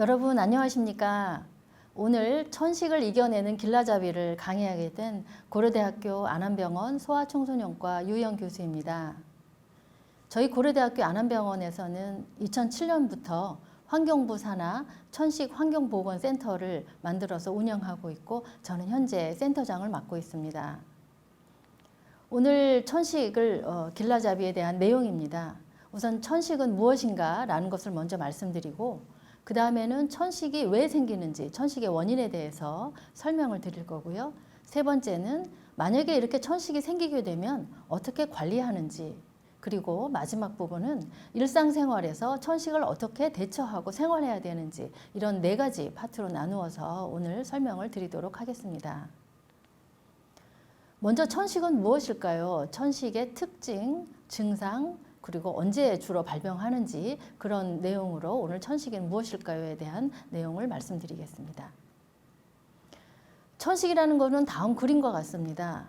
여러분 안녕하십니까? 오늘 천식을 이겨내는 길라잡이를 강의하게 된 고려대학교 안암병원 소아청소년과 유영 교수입니다. 저희 고려대학교 안암병원에서는 2007년부터 환경부 산하 천식 환경보건센터를 만들어서 운영하고 있고 저는 현재 센터장을 맡고 있습니다. 오늘 천식을 길라잡이에 대한 내용입니다. 우선 천식은 무엇인가 라는 것을 먼저 말씀드리고 그 다음에는 천식이 왜 생기는지 천식의 원인에 대해서 설명을 드릴 거고요. 세 번째는 만약에 이렇게 천식이 생기게 되면 어떻게 관리하는지, 그리고 마지막 부분은 일상생활에서 천식을 어떻게 대처하고 생활해야 되는지, 이런 네 가지 파트로 나누어서 오늘 설명을 드리도록 하겠습니다. 먼저 천식은 무엇일까요? 천식의 특징, 증상, 그리고 언제 주로 발병하는지, 그런 내용으로 오늘 천식은 무엇일까요에 대한 내용을 말씀드리겠습니다. 천식이라는 것은 다음 그림과 같습니다.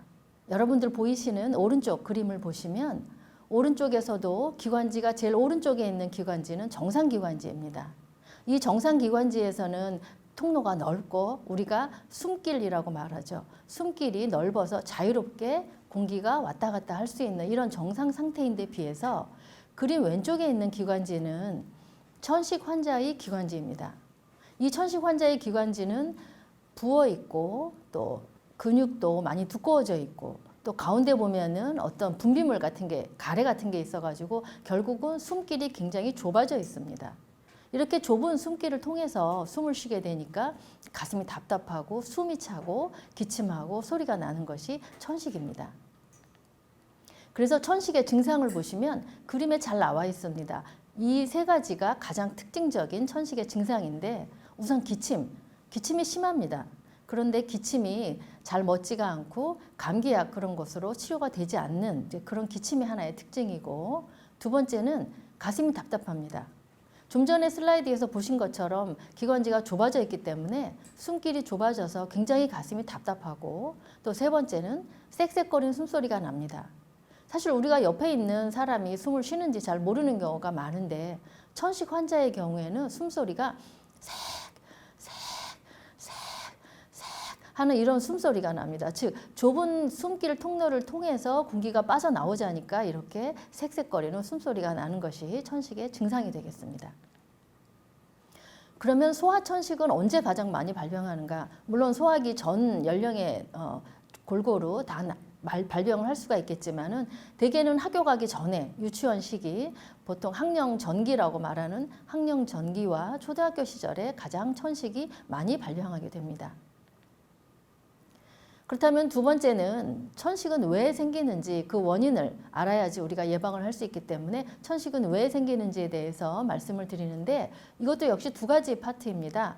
여러분들 보이시는 오른쪽 그림을 보시면 오른쪽에서도 기관지가 제일 오른쪽에 있는 기관지는 정상기관지입니다. 이 정상기관지에서는 통로가 넓고 우리가 숨길이라고 말하죠. 숨길이 넓어서 자유롭게 공기가 왔다 갔다 할 수 있는 이런 정상 상태인데 비해서 그림 왼쪽에 있는 기관지는 천식 환자의 기관지입니다. 이 천식 환자의 기관지는 부어 있고 또 근육도 많이 두꺼워져 있고 또 가운데 보면은 어떤 분비물 같은 게, 가래 같은 게 있어가지고 결국은 숨길이 굉장히 좁아져 있습니다. 이렇게 좁은 숨길을 통해서 숨을 쉬게 되니까 가슴이 답답하고 숨이 차고 기침하고 소리가 나는 것이 천식입니다. 그래서 천식의 증상을 보시면 그림에 잘 나와 있습니다. 이 세 가지가 가장 특징적인 천식의 증상인데 우선 기침이 심합니다. 그런데 기침이 잘 멎지가 않고 감기약 그런 것으로 치료가 되지 않는 그런 기침이 하나의 특징이고, 두 번째는 가슴이 답답합니다. 좀 전에 슬라이드에서 보신 것처럼 기관지가 좁아져 있기 때문에 숨길이 좁아져서 굉장히 가슴이 답답하고, 또 세 번째는 쌕쌕거리는 숨소리가 납니다. 사실 우리가 옆에 있는 사람이 숨을 쉬는지 잘 모르는 경우가 많은데 천식 환자의 경우에는 숨소리가 하는 이런 숨소리가 납니다. 즉 좁은 숨길 통로를 통해서 공기가 빠져나오지 않으니까 이렇게 색색거리는 숨소리가 나는 것이 천식의 증상이 되겠습니다. 그러면 소아천식은 언제 가장 많이 발병하는가? 물론 소아기 전 연령에 골고루 다 발병을 할 수가 있겠지만은 대개는 학교 가기 전에 유치원 시기, 보통 학령 전기라고 말하는 학령 전기와 초등학교 시절에 가장 천식이 많이 발병하게 됩니다. 그렇다면 두 번째는 천식은 왜 생기는지 그 원인을 알아야지 우리가 예방을 할 수 있기 때문에 천식은 왜 생기는지에 대해서 말씀을 드리는데 이것도 역시 두 가지 파트입니다.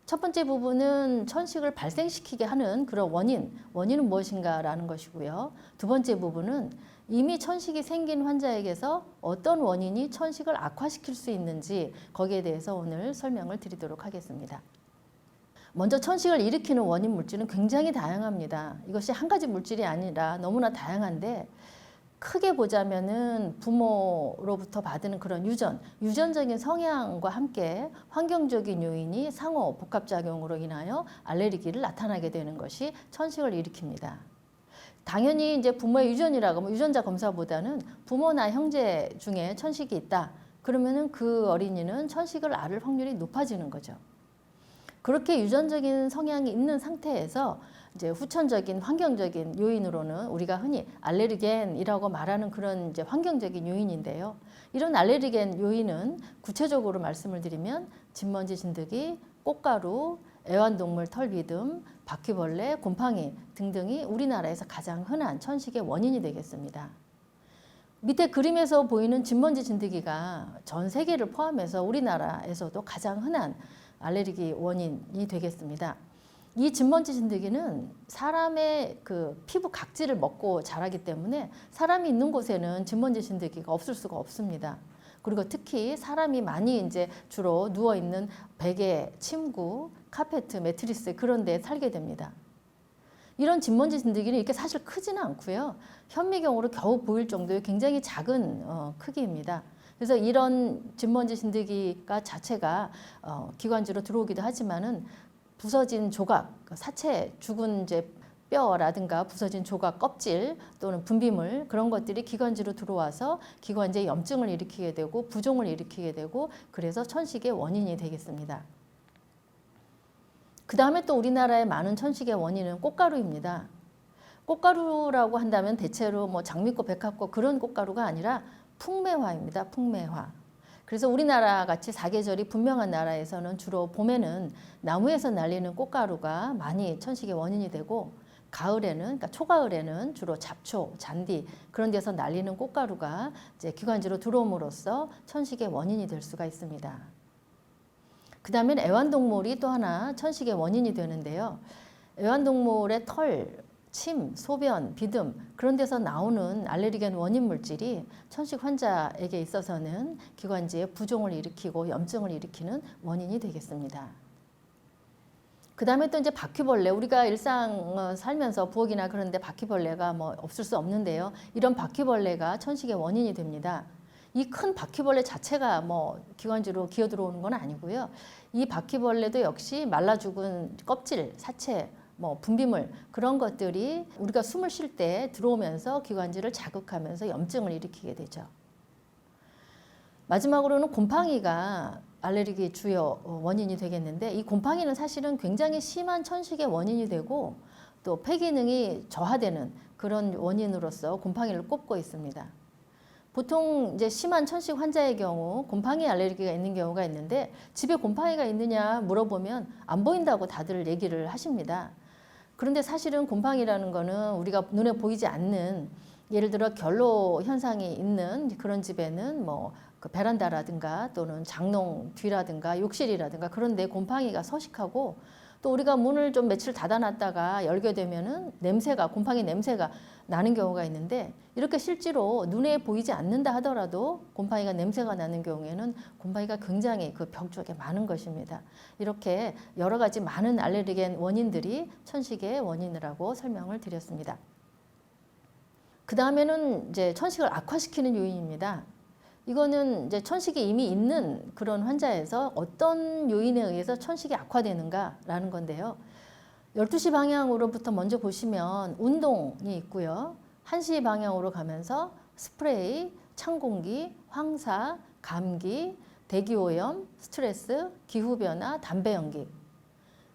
첫 번째 부분은 천식을 발생시키게 하는 그런 원인은 무엇인가라는 것이고요. 두 번째 부분은 이미 천식이 생긴 환자에게서 어떤 원인이 천식을 악화시킬 수 있는지 거기에 대해서 오늘 설명을 드리도록 하겠습니다. 먼저 천식을 일으키는 원인 물질은 굉장히 다양합니다. 이것이 한 가지 물질이 아니라 너무나 다양한데 크게 보자면은 부모로부터 받은 그런 유전적인 성향과 함께 환경적인 요인이 상호 복합작용으로 인하여 알레르기를 나타나게 되는 것이 천식을 일으킵니다. 당연히 이제 부모의 유전이라고 하면 유전자 검사보다는 부모나 형제 중에 천식이 있다. 그러면은 그 어린이는 천식을 앓을 확률이 높아지는 거죠. 그렇게 유전적인 성향이 있는 상태에서 이제 후천적인 환경적인 요인으로는 우리가 흔히 알레르겐이라고 말하는 그런 이제 환경적인 요인인데요. 이런 알레르겐 요인은 구체적으로 말씀을 드리면 진먼지 진드기, 꽃가루, 애완동물 털비듬, 바퀴벌레, 곰팡이 등등이 우리나라에서 가장 흔한 천식의 원인이 되겠습니다. 밑에 그림에서 보이는 진먼지 진드기가 전 세계를 포함해서 우리나라에서도 가장 흔한 알레르기 원인이 되겠습니다. 이 진먼지 진드기는 사람의 그 피부 각질을 먹고 자라기 때문에 사람이 있는 곳에는 진먼지 진드기가 없을 수가 없습니다. 그리고 특히 사람이 많이 이제 주로 누워 있는 베개, 침구, 카페트, 매트리스 그런 데 살게 됩니다. 이런 진먼지 진드기는 이렇게 사실 크지는 않고요. 현미경으로 겨우 보일 정도의 굉장히 작은 크기입니다. 그래서 이런 진먼지 진드기가 자체가 기관지로 들어오기도 하지만은 부서진 조각, 사체, 죽은 이제 뼈라든가 부서진 조각, 껍질 또는 분비물 그런 것들이 기관지로 들어와서 기관지에 염증을 일으키게 되고 부종을 일으키게 되고 그래서 천식의 원인이 되겠습니다. 그 다음에 또 우리나라의 많은 천식의 원인은 꽃가루입니다. 꽃가루라고 한다면 대체로 뭐 장미꽃, 백합꽃 그런 꽃가루가 아니라 풍매화입니다. 풍매화. 그래서 우리나라 같이 사계절이 분명한 나라에서는 주로 봄에는 나무에서 날리는 꽃가루가 많이 천식의 원인이 되고 가을에는, 그러니까 초가을에는 주로 잡초, 잔디 그런 데서 날리는 꽃가루가 이제 기관지로 들어옴으로써 천식의 원인이 될 수가 있습니다. 그 다음엔 애완동물이 또 하나 천식의 원인이 되는데요. 애완동물의 털, 침, 소변, 비듬 그런 데서 나오는 알레르겐 원인 물질이 천식 환자에게 있어서는 기관지에 부종을 일으키고 염증을 일으키는 원인이 되겠습니다. 그 다음에 또 이제 바퀴벌레, 우리가 일상 살면서 부엌이나 그런 데 바퀴벌레가 뭐 없을 수 없는데요. 이런 바퀴벌레가 천식의 원인이 됩니다. 이 큰 바퀴벌레 자체가 뭐 기관지로 기어 들어오는 건 아니고요. 이 바퀴벌레도 역시 말라 죽은 껍질, 사체, 뭐 분비물 그런 것들이 우리가 숨을 쉴 때 들어오면서 기관지를 자극하면서 염증을 일으키게 되죠. 마지막으로는 곰팡이가 알레르기 주요 원인이 되겠는데 이 곰팡이는 사실은 굉장히 심한 천식의 원인이 되고 또 폐 기능이 저하되는 그런 원인으로서 곰팡이를 꼽고 있습니다. 보통 이제 심한 천식 환자의 경우 곰팡이 알레르기가 있는 경우가 있는데 집에 곰팡이가 있느냐 물어보면 안 보인다고 다들 얘기를 하십니다. 그런데 사실은 곰팡이라는 거는 우리가 눈에 보이지 않는 예를 들어 결로 현상이 있는 그런 집에는 뭐 그 베란다라든가 또는 장롱 뒤라든가 욕실이라든가 그런 데 곰팡이가 서식하고 또 우리가 문을 좀 며칠 닫아놨다가 열게 되면은 냄새가 곰팡이 냄새가 나는 경우가 있는데 이렇게 실제로 눈에 보이지 않는다 하더라도 곰팡이가 냄새가 나는 경우에는 곰팡이가 굉장히 그 벽 쪽에 많은 것입니다. 이렇게 여러 가지 많은 알레르겐 원인들이 천식의 원인이라고 설명을 드렸습니다. 그 다음에는 이제 천식을 악화시키는 요인입니다. 이거는 이제 천식이 이미 있는 그런 환자에서 어떤 요인에 의해서 천식이 악화되는가라는 건데요. 12시 방향으로부터 먼저 보시면 운동이 있고요. 1시 방향으로 가면서 스프레이, 찬 공기, 황사, 감기, 대기오염, 스트레스, 기후변화, 담배 연기.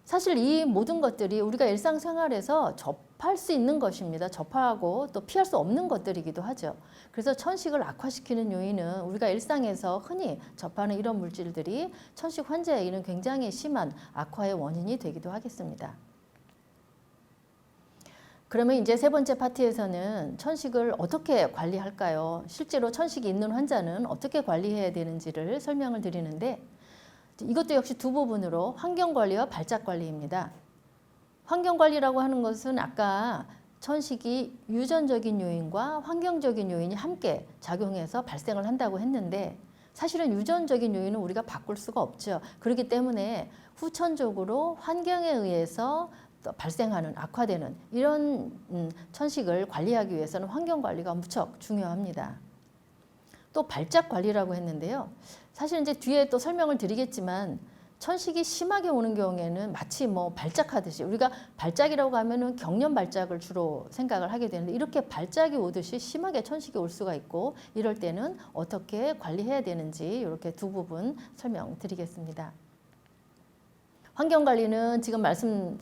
사실 이 모든 것들이 우리가 일상생활에서 접할 수 있는 것입니다. 접하고 또 피할 수 없는 것들이기도 하죠. 그래서 천식을 악화시키는 요인은 우리가 일상에서 흔히 접하는 이런 물질들이 천식 환자에게는 굉장히 심한 악화의 원인이 되기도 하겠습니다. 그러면 이제 세 번째 파트에서는 천식을 어떻게 관리할까요? 실제로 천식이 있는 환자는 어떻게 관리해야 되는지를 설명을 드리는데 이것도 역시 두 부분으로 환경관리와 발작관리입니다. 환경관리라고 하는 것은 아까 천식이 유전적인 요인과 환경적인 요인이 함께 작용해서 발생을 한다고 했는데 사실은 유전적인 요인은 우리가 바꿀 수가 없죠. 그렇기 때문에 후천적으로 환경에 의해서 발생하는 악화되는 이런 천식을 관리하기 위해서는 환경관리가 무척 중요합니다. 또 발작관리라고 했는데요. 사실 이제 뒤에 또 설명을 드리겠지만 천식이 심하게 오는 경우에는 마치 뭐 발작하듯이 우리가 발작이라고 하면은 경련 발작을 주로 생각을 하게 되는데 이렇게 발작이 오듯이 심하게 천식이 올 수가 있고 이럴 때는 어떻게 관리해야 되는지 이렇게 두 부분 설명드리겠습니다. 환경관리는 지금 말씀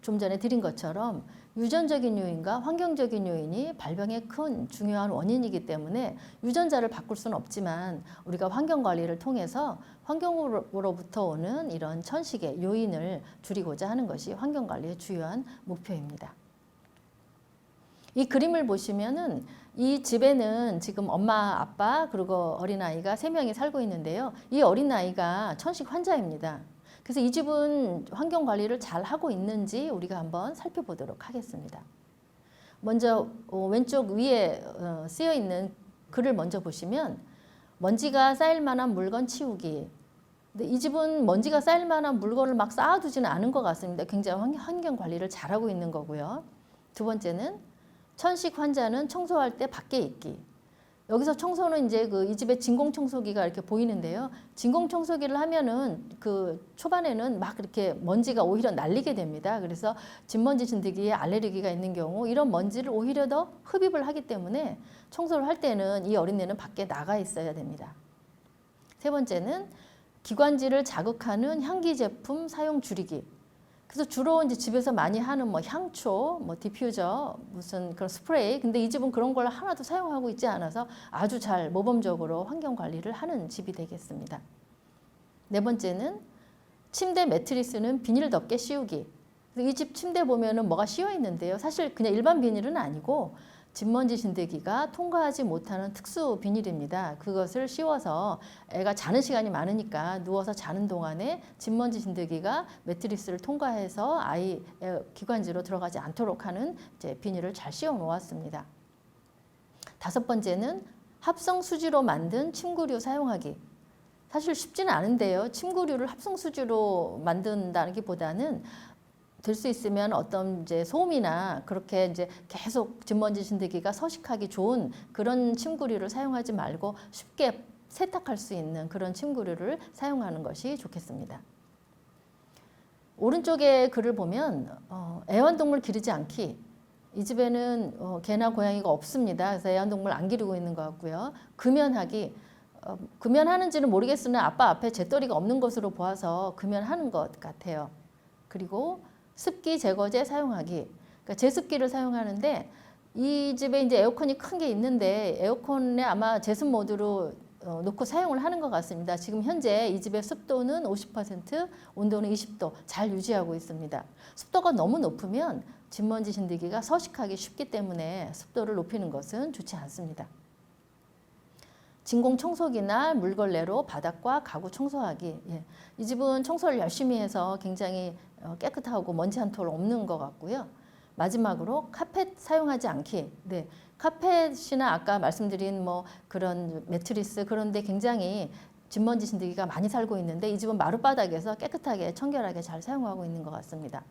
좀 전에 드린 것처럼 유전적인 요인과 환경적인 요인이 발병의 큰 중요한 원인이기 때문에 유전자를 바꿀 수는 없지만 우리가 환경관리를 통해서 환경으로부터 오는 이런 천식의 요인을 줄이고자 하는 것이 환경관리의 주요한 목표입니다. 이 그림을 보시면은 이 집에는 지금 엄마, 아빠 그리고 어린아이가 3명이 살고 있는데요. 이 어린아이가 천식 환자입니다. 그래서 이 집은 환경 관리를 잘 하고 있는지 우리가 한번 살펴보도록 하겠습니다. 먼저 왼쪽 위에 쓰여 있는 글을 먼저 보시면 먼지가 쌓일 만한 물건 치우기. 근데 이 집은 먼지가 쌓일 만한 물건을 막 쌓아두지는 않은 것 같습니다. 굉장히 환경 관리를 잘하고 있는 거고요. 두 번째는 천식 환자는 청소할 때 밖에 있기. 여기서 청소는 이제 이 집에 진공 청소기가 이렇게 보이는데요. 진공 청소기를 하면은 그 초반에는 막 이렇게 먼지가 오히려 날리게 됩니다. 그래서 진먼지 진드기에 알레르기가 있는 경우 이런 먼지를 오히려 더 흡입을 하기 때문에 청소를 할 때는 이 어린애는 밖에 나가 있어야 됩니다. 세 번째는 기관지를 자극하는 향기 제품 사용 줄이기. 그래서 주로 이제 집에서 많이 하는 뭐 향초, 뭐 디퓨저, 무슨 그런 스프레이. 근데 이 집은 그런 걸 하나도 사용하고 있지 않아서 아주 잘 모범적으로 환경 관리를 하는 집이 되겠습니다. 네 번째는 침대 매트리스는 비닐 덮개 씌우기. 이 집 침대 보면은 뭐가 씌워 있는데요. 사실 그냥 일반 비닐은 아니고 진먼지 진드기가 통과하지 못하는 특수 비닐입니다. 그것을 씌워서 애가 자는 시간이 많으니까 누워서 자는 동안에 진먼지 진드기가 매트리스를 통과해서 아이 기관지로 들어가지 않도록 하는 이제 비닐을 잘 씌워 놓았습니다. 다섯 번째는 합성 수지로 만든 침구류 사용하기. 사실 쉽지는 않은데요. 침구류를 합성 수지로 만든다기보다는 될 수 있으면 어떤 이제 솜이나 그렇게 이제 계속 진먼지 진드기가 서식하기 좋은 그런 침구류를 사용하지 말고 쉽게 세탁할 수 있는 그런 침구류를 사용하는 것이 좋겠습니다. 오른쪽에 글을 보면 애완동물 기르지 않기. 이 집에는 개나 고양이가 없습니다. 그래서 애완동물 안 기르고 있는 것 같고요. 금연하기. 금연하는지는 모르겠으나 아빠 앞에 재떨이가 없는 것으로 보아서 금연하는 것 같아요. 그리고 습기 제거제 사용하기. 그러니까 제습기를 사용하는데 이 집에 이제 에어컨이 큰 게 있는데 에어컨에 아마 제습 모드로 놓고 사용을 하는 것 같습니다. 지금 현재 이 집의 습도는 50%, 온도는 20도 잘 유지하고 있습니다. 습도가 너무 높으면 진먼지 진드기가 서식하기 쉽기 때문에 습도를 높이는 것은 좋지 않습니다. 진공 청소기나 물걸레로 바닥과 가구 청소하기. 예. 이 집은 청소를 열심히 해서 굉장히 깨끗하고 먼지 한 톨 없는 것 같고요. 마지막으로 카펫 사용하지 않기. 네. 카펫이나 아까 말씀드린 뭐 그런 매트리스 그런데 굉장히 진먼지 진드기가 많이 살고 있는데 이 집은 마룻바닥에서 깨끗하게 청결하게 잘 사용하고 있는 것 같습니다.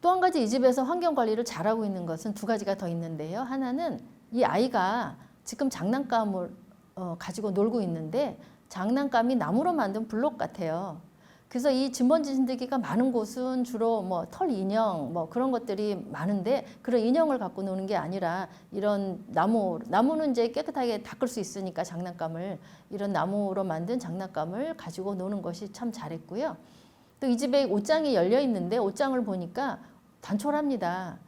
또 한 가지 이 집에서 환경 관리를 잘하고 있는 것은 두 가지가 더 있는데요. 하나는 이 아이가 지금 장난감을 가지고 놀고 있는데 장난감이 나무로 만든 블록 같아요. 그래서 이 진먼지 진드기가 많은 곳은 주로 뭐 털 인형 뭐 그런 것들이 많은데 그런 인형을 갖고 노는 게 아니라 이런 나무는 이제 깨끗하게 닦을 수 있으니까 장난감을 이런 나무로 만든 장난감을 가지고 노는 것이 참 잘했고요. 또 이 집에 옷장이 열려 있는데 옷장을 보니까 단촐합니다.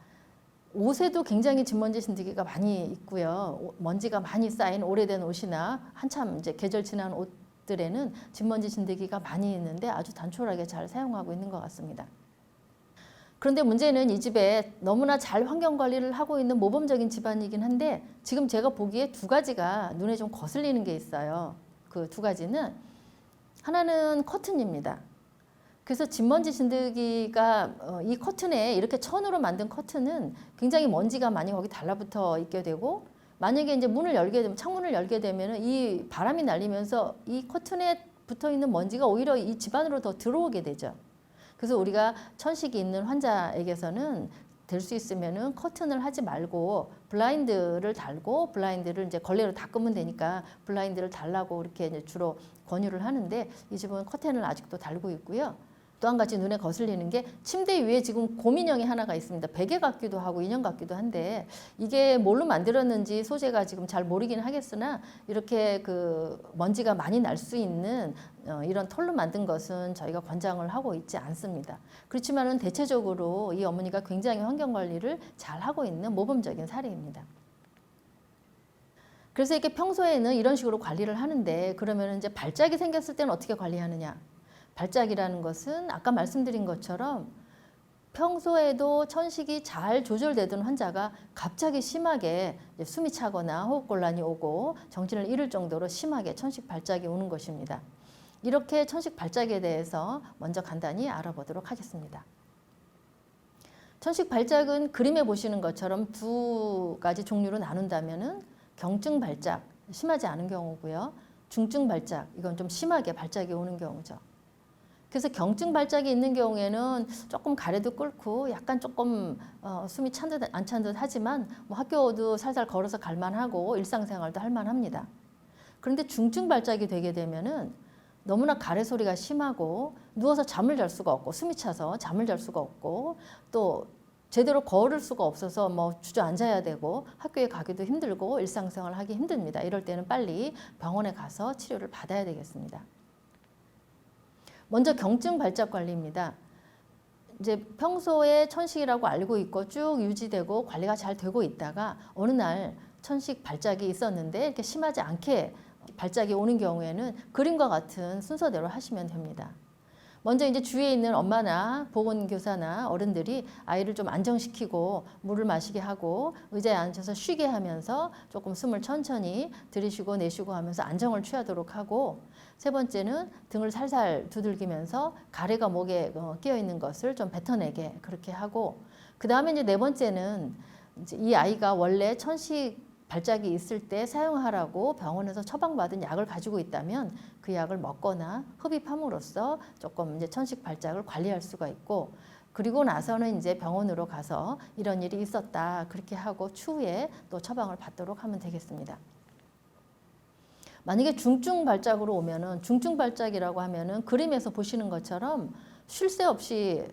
옷에도 굉장히 진먼지 진드기가 많이 있고요. 먼지가 많이 쌓인 오래된 옷이나 한참 이제 계절 지난 옷들에는 진먼지 진드기가 많이 있는데 아주 단촐하게 잘 사용하고 있는 것 같습니다. 그런데 문제는 이 집에 너무나 잘 환경 관리를 하고 있는 모범적인 집안이긴 한데 지금 제가 보기에 두 가지가 눈에 좀 거슬리는 게 있어요. 그 두 가지는 하나는 커튼입니다. 그래서 진먼지 진드기가 이 커튼에 이렇게 천으로 만든 커튼은 굉장히 먼지가 많이 거기 달라붙어 있게 되고 만약에 이제 문을 열게 되면 창문을 열게 되면 이 바람이 날리면서 이 커튼에 붙어 있는 먼지가 오히려 이 집 안으로 더 들어오게 되죠. 그래서 우리가 천식이 있는 환자에게서는 될 수 있으면은 커튼을 하지 말고 블라인드를 달고 블라인드를 이제 걸레로 닦으면 되니까 블라인드를 달라고 이렇게 이제 주로 권유를 하는데 이 집은 커튼을 아직도 달고 있고요. 또 한 가지 눈에 거슬리는 게 침대 위에 지금 곰인형이 하나가 있습니다. 베개 같기도 하고 인형 같기도 한데 이게 뭘로 만들었는지 소재가 지금 잘 모르긴 하겠으나 이렇게 그 먼지가 많이 날 수 있는 이런 털로 만든 것은 저희가 권장을 하고 있지 않습니다. 그렇지만은 대체적으로 이 어머니가 굉장히 환경 관리를 잘 하고 있는 모범적인 사례입니다. 그래서 이렇게 평소에는 이런 식으로 관리를 하는데 그러면 이제 발작이 생겼을 때는 어떻게 관리하느냐? 발작이라는 것은 아까 말씀드린 것처럼 평소에도 천식이 잘 조절되던 환자가 갑자기 심하게 숨이 차거나 호흡곤란이 오고 정신을 잃을 정도로 심하게 천식 발작이 오는 것입니다. 이렇게 천식 발작에 대해서 먼저 간단히 알아보도록 하겠습니다. 천식 발작은 그림에 보시는 것처럼 두 가지 종류로 나눈다면은 경증 발작, 심하지 않은 경우고요. 중증 발작, 이건 좀 심하게 발작이 오는 경우죠. 그래서 경증 발작이 있는 경우에는 조금 가래도 끓고 약간 조금 숨이 찬 듯 안 찬 듯 하지만 뭐 학교도 살살 걸어서 갈 만하고 일상생활도 할 만합니다. 그런데 중증 발작이 되게 되면은 너무나 가래 소리가 심하고 누워서 잠을 잘 수가 없고 숨이 차서 잠을 잘 수가 없고 또 제대로 걸을 수가 없어서 뭐 주저앉아야 되고 학교에 가기도 힘들고 일상생활 하기 힘듭니다. 이럴 때는 빨리 병원에 가서 치료를 받아야 되겠습니다. 먼저 경증 발작 관리입니다. 이제 평소에 천식이라고 알고 있고 쭉 유지되고 관리가 잘 되고 있다가 어느 날 천식 발작이 있었는데 이렇게 심하지 않게 발작이 오는 경우에는 그림과 같은 순서대로 하시면 됩니다. 먼저 이제 주위에 있는 엄마나 보건교사나 어른들이 아이를 좀 안정시키고 물을 마시게 하고 의자에 앉아서 쉬게 하면서 조금 숨을 천천히 들이쉬고 내쉬고 하면서 안정을 취하도록 하고, 세 번째는 등을 살살 두들기면서 가래가 목에 끼어 있는 것을 좀 뱉어내게 그렇게 하고, 그 다음에 이제 네 번째는 이제 이 아이가 원래 천식 발작이 있을 때 사용하라고 병원에서 처방받은 약을 가지고 있다면 그 약을 먹거나 흡입함으로써 조금 이제 천식 발작을 관리할 수가 있고, 그리고 나서는 이제 병원으로 가서 이런 일이 있었다 그렇게 하고 추후에 또 처방을 받도록 하면 되겠습니다. 만약에 중증 발작으로 오면은, 중증 발작이라고 하면은 그림에서 보시는 것처럼 쉴 새 없이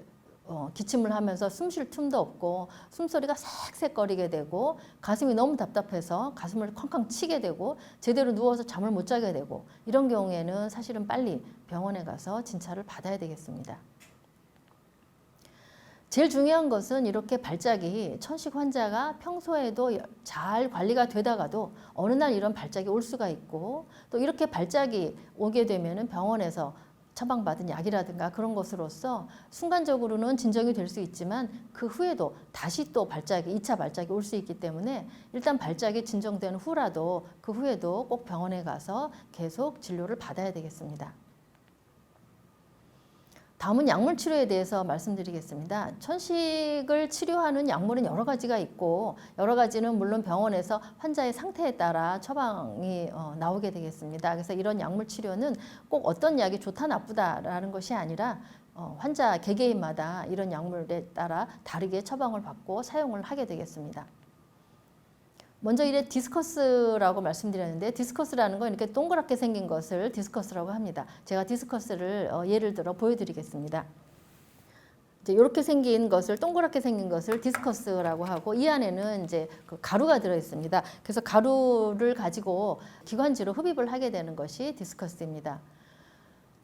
기침을 하면서 숨 쉴 틈도 없고 숨소리가 쌕쌕거리게 되고 가슴이 너무 답답해서 가슴을 쾅쾅 치게 되고 제대로 누워서 잠을 못 자게 되고, 이런 경우에는 사실은 빨리 병원에 가서 진찰을 받아야 되겠습니다. 제일 중요한 것은 이렇게 발작이 천식 환자가 평소에도 잘 관리가 되다가도 어느 날 이런 발작이 올 수가 있고, 또 이렇게 발작이 오게 되면은 병원에서 처방받은 약이라든가 그런 것으로서 순간적으로는 진정이 될 수 있지만 그 후에도 다시 또 발작이 2차 발작이 올 수 있기 때문에 일단 발작이 진정된 후라도 그 후에도 꼭 병원에 가서 계속 진료를 받아야 되겠습니다. 다음은 약물 치료에 대해서 말씀드리겠습니다. 천식을 치료하는 약물은 여러 가지가 있고, 여러 가지는 물론 병원에서 환자의 상태에 따라 처방이 나오게 되겠습니다. 그래서 이런 약물 치료는 꼭 어떤 약이 좋다 나쁘다라는 것이 아니라 환자 개개인마다 이런 약물에 따라 다르게 처방을 받고 사용을 하게 되겠습니다. 먼저 이래 디스커스라고 말씀드렸는데, 디스커스라는 건 이렇게 동그랗게 생긴 것을 디스커스라고 합니다. 제가 디스커스를 예를 들어 보여드리겠습니다. 이제 이렇게 생긴 것을, 동그랗게 생긴 것을 디스커스라고 하고, 이 안에는 이제 그 가루가 들어 있습니다. 그래서 가루를 가지고 기관지로 흡입을 하게 되는 것이 디스커스입니다.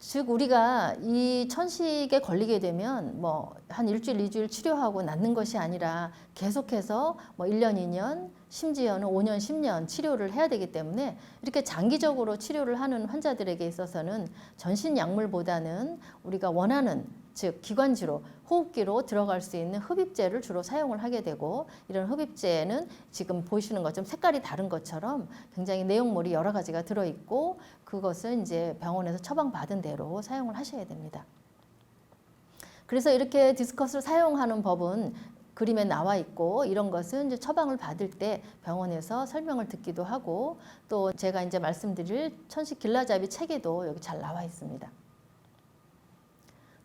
즉 우리가 이 천식에 걸리게 되면 뭐 한 일주일, 2주일 치료하고 낫는 것이 아니라 계속해서 뭐 1년, 2년, 심지어는 5년, 10년 치료를 해야 되기 때문에 이렇게 장기적으로 치료를 하는 환자들에게 있어서는 전신 약물보다는 우리가 원하는, 즉 기관지로 호흡기로 들어갈 수 있는 흡입제를 주로 사용을 하게 되고, 이런 흡입제는 지금 보시는 것처럼 색깔이 다른 것처럼 굉장히 내용물이 여러 가지가 들어있고, 그것은 이제 병원에서 처방받은 대로 사용을 하셔야 됩니다. 그래서 이렇게 디스커스를 사용하는 법은 그림에 나와 있고, 이런 것은 이제 처방을 받을 때 병원에서 설명을 듣기도 하고, 또 제가 이제 말씀드릴 천식 길라잡이 책에도 여기 잘 나와 있습니다.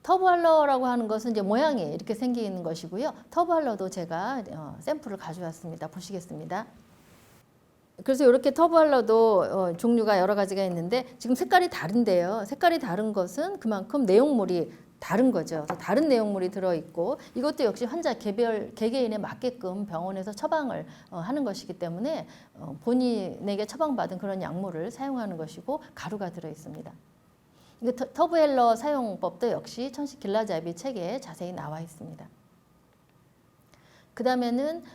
터브할러라고 하는 것은 이제 모양이 이렇게 생기는 것이고요. 터브할러도 제가 샘플을 가져왔습니다. 보시겠습니다. 그래서 이렇게 터브할러도 종류가 여러 가지가 있는데 지금 색깔이 다른데요. 색깔이 다른 것은 그만큼 내용물이 다른 거죠. 다른 내용물이 들어있고, 이것도 역시 환자 개개인에 맞게끔 병원에서 처방을 하는 것이기 때문에 본인에게 처방받은 그런 약물을 사용하는 것이고, 가루가 들어있습니다. 터브헬러 사용법도 역시 천식 길라잡이 책에 자세히 나와 있습니다. 그 다음에는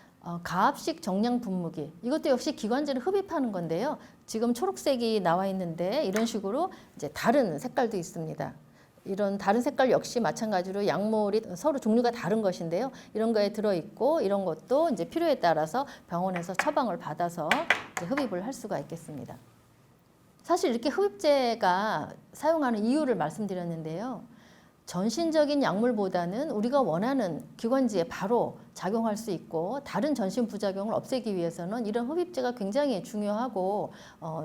가압식 정량 분무기, 이것도 역시 기관지를 흡입하는 건데요. 지금 초록색이 나와 있는데 이런 식으로 이제 다른 색깔도 있습니다. 이런 다른 색깔 역시 마찬가지로 약물이 서로 종류가 다른 것인데요. 이런 거에 들어있고, 이런 것도 이제 필요에 따라서 병원에서 처방을 받아서 흡입을 할 수가 있겠습니다. 사실 이렇게 흡입제가 사용하는 이유를 말씀드렸는데요. 전신적인 약물보다는 우리가 원하는 기관지에 바로 작용할 수 있고, 다른 전신 부작용을 없애기 위해서는 이런 흡입제가 굉장히 중요하고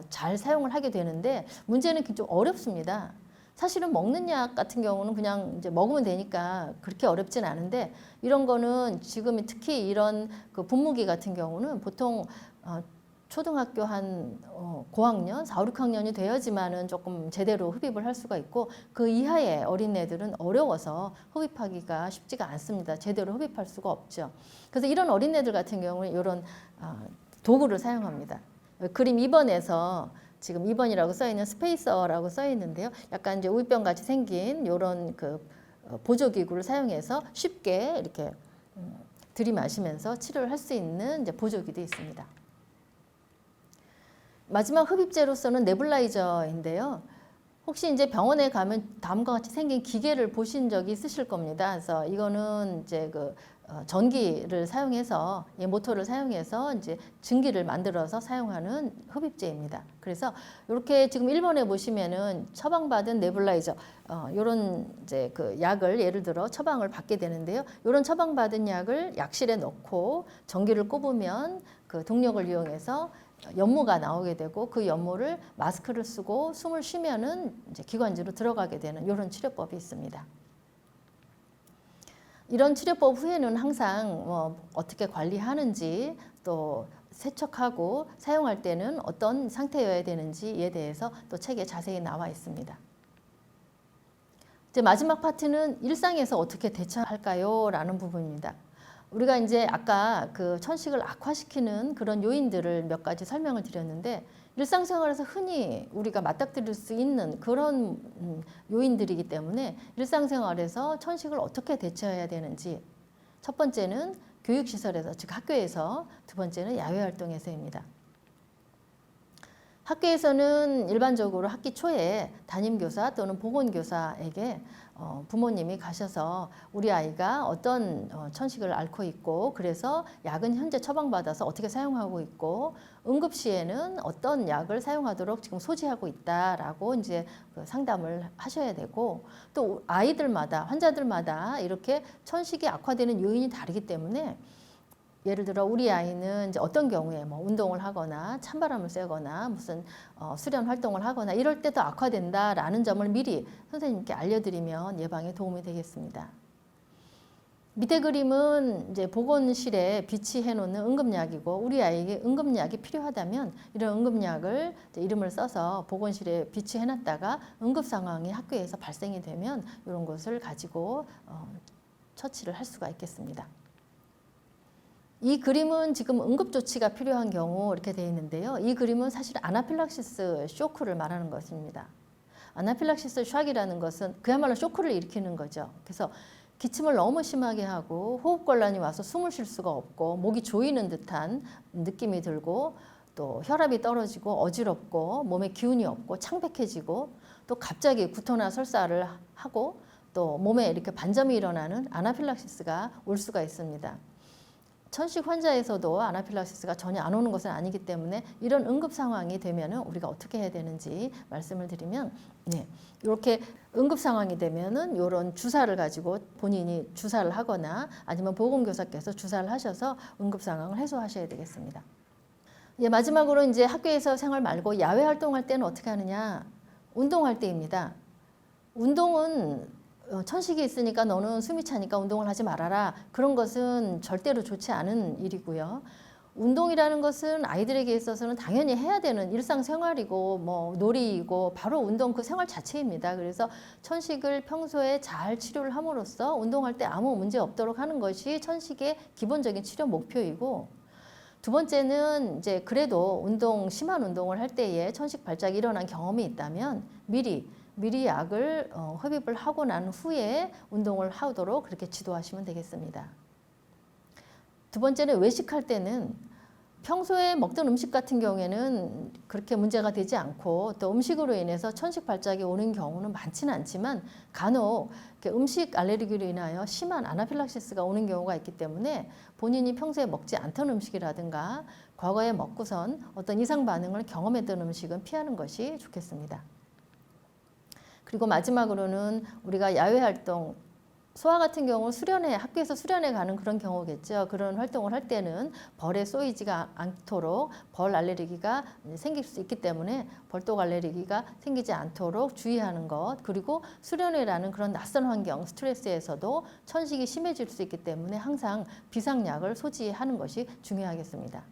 잘 사용을 하게 되는데, 문제는 좀 어렵습니다. 사실은 먹는 약 같은 경우는 그냥 이제 먹으면 되니까 그렇게 어렵진 않은데 이런 거는 지금 특히 이런 그 분무기 같은 경우는 보통 초등학교 한 고학년, 4, 6학년이 되어야지만은 조금 제대로 흡입을 할 수가 있고 그 이하의 어린애들은 어려워서 흡입하기가 쉽지가 않습니다. 제대로 흡입할 수가 없죠. 그래서 이런 어린애들 같은 경우는 이런 도구를 사용합니다. 그림 2번에서 지금 2번이라고 써 있는 스페이서라고 써 있는데요. 약간 이제 우유병 같이 생긴 이런 그 보조기구를 사용해서 쉽게 이렇게 들이마시면서 치료를 할 수 있는 이제 보조기도 있습니다. 마지막 흡입제로서는 네블라이저인데요. 혹시 이제 병원에 가면 다음과 같이 생긴 기계를 보신 적이 있으실 겁니다. 그래서 이거는 이제 그 전기를 사용해서 모터를 사용해서 이제 증기를 만들어서 사용하는 흡입제입니다. 그래서 이렇게 지금 1번에 보시면은 처방받은 네블라이저 이런 이제 그 약을 예를 들어 처방을 받게 되는데요. 이런 처방받은 약을 약실에 넣고 전기를 꼽으면 그 동력을 이용해서 연모가 나오게 되고 그 연모를 마스크를 쓰고 숨을 쉬면은 이제 기관지로 들어가게 되는 이런 치료법이 있습니다. 이런 치료법 후에는 항상 어떻게 관리하는지 또 세척하고 사용할 때는 어떤 상태여야 되는지에 대해서 또 책에 자세히 나와 있습니다. 이제 마지막 파트는 일상에서 어떻게 대처할까요? 라는 부분입니다. 우리가 이제 아까 그 천식을 악화시키는 그런 요인들을 몇 가지 설명을 드렸는데 일상생활에서 흔히 우리가 맞닥뜨릴 수 있는 그런 요인들이기 때문에 일상생활에서 천식을 어떻게 대처해야 되는지 첫 번째는 교육시설에서 즉 학교에서 두 번째는 야외활동에서입니다. 학교에서는 일반적으로 학기 초에 담임교사 또는 보건교사에게 부모님이 가셔서 우리 아이가 어떤 천식을 앓고 있고 그래서 약은 현재 처방받아서 어떻게 사용하고 있고 응급시에는 어떤 약을 사용하도록 지금 소지하고 있다라고 이제 상담을 하셔야 되고 또 아이들마다 환자들마다 이렇게 천식이 악화되는 요인이 다르기 때문에 예를 들어 우리 아이는 이제 어떤 경우에 뭐 운동을 하거나 찬바람을 쐬거나 무슨 수련 활동을 하거나 이럴 때도 악화된다라는 점을 미리 선생님께 알려드리면 예방에 도움이 되겠습니다. 밑에 그림은 이제 보건실에 비치해 놓는 응급약이고 우리 아이에게 응급약이 필요하다면 이런 응급약을 이름을 써서 보건실에 비치해 놨다가 응급 상황이 학교에서 발생이 되면 이런 것을 가지고 처치를 할 수가 있겠습니다. 이 그림은 지금 응급조치가 필요한 경우 이렇게 되어 있는데요. 이 그림은 사실 아나필락시스 쇼크를 말하는 것입니다. 아나필락시스 샥이라는 것은 그야말로 쇼크를 일으키는 거죠. 그래서 기침을 너무 심하게 하고 호흡곤란이 와서 숨을 쉴 수가 없고 목이 조이는 듯한 느낌이 들고 또 혈압이 떨어지고 어지럽고 몸에 기운이 없고 창백해지고 또 갑자기 구토나 설사를 하고 또 몸에 이렇게 반점이 일어나는 아나필락시스가 올 수가 있습니다. 천식 환자에서도 아나필락시스가 전혀 안 오는 것은 아니기 때문에 이런 응급 상황이 되면은 우리가 어떻게 해야 되는지 말씀을 드리면 이렇게 응급 상황이 되면은 이런 주사를 가지고 본인이 주사를 하거나 아니면 보건교사께서 주사를 하셔서 응급 상황을 해소하셔야 되겠습니다. 마지막으로 이제 학교에서 생활 말고 야외 활동할 때는 어떻게 하느냐? 운동할 때입니다. 운동은 천식이 있으니까 너는 숨이 차니까 운동을 하지 말아라. 그런 것은 절대로 좋지 않은 일이고요. 운동이라는 것은 아이들에게 있어서는 당연히 해야 되는 일상생활이고 뭐 놀이이고 바로 운동 그 생활 자체입니다. 그래서 천식을 평소에 잘 치료를 함으로써 운동할 때 아무 문제 없도록 하는 것이 천식의 기본적인 치료 목표이고 두 번째는 이제 그래도 심한 운동을 할 때에 천식 발작이 일어난 경험이 있다면 미리 약을 흡입을 하고 난 후에 운동을 하도록 그렇게 지도하시면 되겠습니다. 두 번째는 외식할 때는 평소에 먹던 음식 같은 경우에는 그렇게 문제가 되지 않고 또 음식으로 인해서 천식 발작이 오는 경우는 많지는 않지만 간혹 음식 알레르기로 인하여 심한 아나필락시스가 오는 경우가 있기 때문에 본인이 평소에 먹지 않던 음식이라든가 과거에 먹고선 어떤 이상 반응을 경험했던 음식은 피하는 것이 좋겠습니다. 그리고 마지막으로는 우리가 야외 활동 소아 같은 경우 수련회, 학교에서 수련회 가는 그런 경우겠죠. 그런 활동을 할 때는 벌에 쏘이지가 않도록 벌 알레르기가 생길 수 있기 때문에 벌독 알레르기가 생기지 않도록 주의하는 것, 그리고 수련회라는 그런 낯선 환경, 스트레스에서도 천식이 심해질 수 있기 때문에 항상 비상약을 소지하는 것이 중요하겠습니다.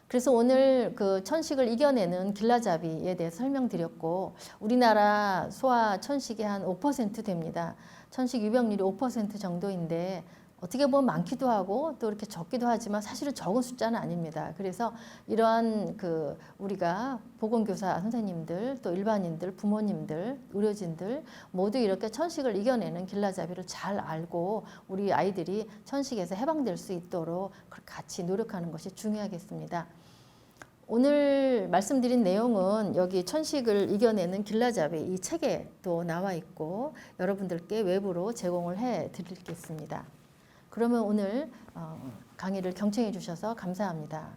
그래서 오늘 그 천식을 이겨내는 길라잡이에 대해서 설명드렸고, 우리나라 소아 천식이 한 5% 됩니다. 천식 유병률이 5% 정도인데 어떻게 보면 많기도 하고 또 이렇게 적기도 하지만 사실은 적은 숫자는 아닙니다. 그래서 이러한 그 우리가 보건교사 선생님들, 또 일반인들, 부모님들, 의료진들 모두 이렇게 천식을 이겨내는 길라잡이를 잘 알고 우리 아이들이 천식에서 해방될 수 있도록 같이 노력하는 것이 중요하겠습니다. 오늘 말씀드린 내용은 여기 천식을 이겨내는 길라잡이 이 책에 또 나와 있고 여러분들께 외부로 제공을 해 드리겠습니다. 그러면 오늘 강의를 경청해 주셔서 감사합니다.